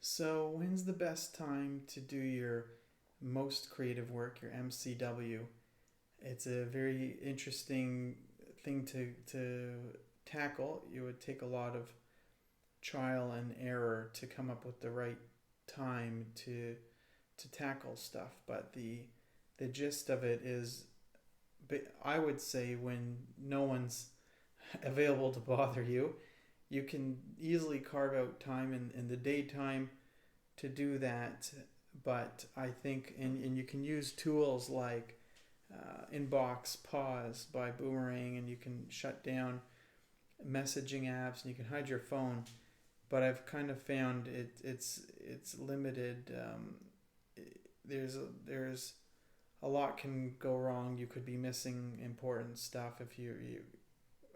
So, when's the best time to do your most creative work, your MCW? It's a very interesting thing to tackle. It would take a lot of trial and error to come up with the right time to tackle stuff. But the gist of it is, I would say, when no one's available to bother you, you can easily carve out time in the daytime to do that. But I think, and you can use tools like Inbox Pause by Boomerang, and you can shut down messaging apps, and you can hide your phone. But I've kind of found it's limited. There's a lot can go wrong. You could be missing important stuff if you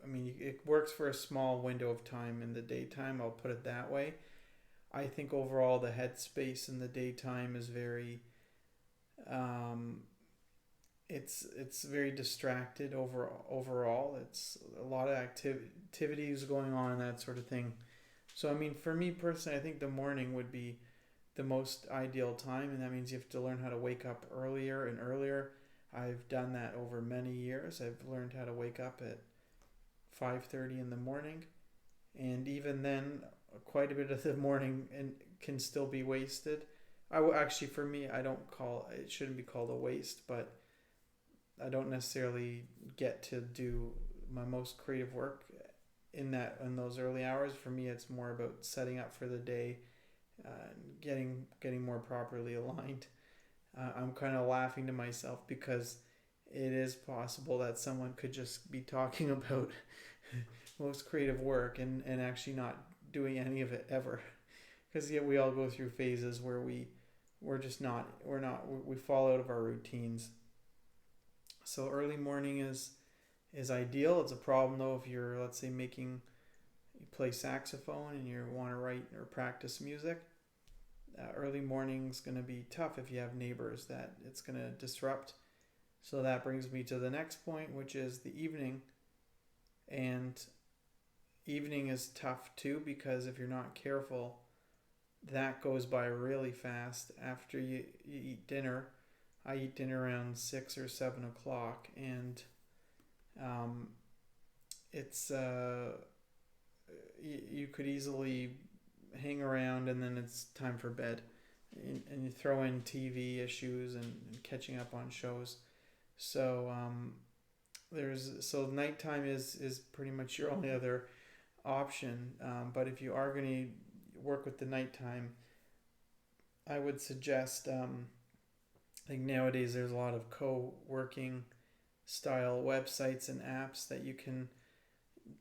I mean, it works for a small window of time in the daytime. I'll put it that way. I think overall the headspace in the daytime is very, um, it's very distracted overall. It's a lot of activities going on and that sort of thing. So I mean, for me personally, I think the morning would be the most ideal time, and that means you have to learn how to wake up earlier and earlier. I've done that over many years. I've learned how to wake up at 5:30 in the morning, and even then, quite a bit of the morning and can still be wasted. Actually, for me, I don't call it shouldn't be called a waste, but I don't necessarily get to do my most creative work in those early hours. For me, it's more about setting up for the day, getting more properly aligned. I'm kind of laughing to myself because it is possible that someone could just be talking about most creative work and actually not doing any of it ever. Because yet we all go through phases where we're just not we're not we fall out of our routines. So early morning is ideal. It's a problem though if you're, let's say, making you play saxophone and you want to write or practice music. Early morning's going to be tough if you have neighbors that it's going to disrupt. So that brings me to the next point, which is the evening. And evening is tough too because if you're not careful, that goes by really fast after you eat dinner. I eat dinner around 6 or 7 o'clock, and um, it's you could easily hang around, and then it's time for bed, and you throw in TV issues and catching up on shows. So nighttime is pretty much your only other option. But if you are going to work with the nighttime, I would suggest. I think nowadays there's a lot of co-working style websites and apps that you can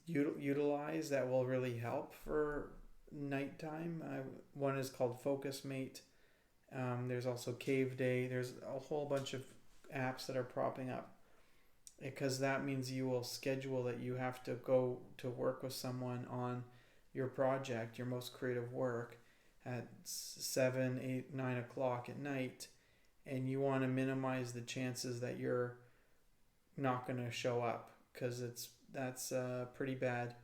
utilize that will really help for nighttime. One is called Focus Mate. There's also Cave Day. There's a whole bunch of apps that are propping up because that means you will schedule that you have to go to work with someone on your project, your most creative work, at 7, 8, 9 o'clock at night, and you want to minimize the chances that you're not going to show up because that's a pretty bad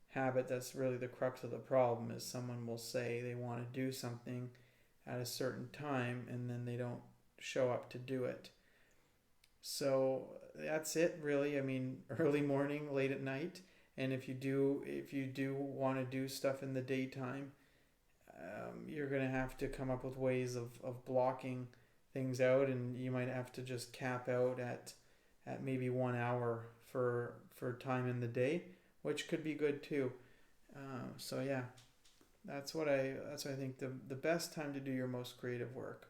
habit. That's really the crux of the problem is someone will say they want to do something at a certain time and then they don't show up to do it. So that's it really. I mean, early morning, late at night, and if you do want to do stuff in the daytime, you're gonna have to come up with ways of blocking things out, and you might have to just cap out at maybe 1 hour for time in the day, which could be good too. So yeah, that's what I think the best time to do your most creative work.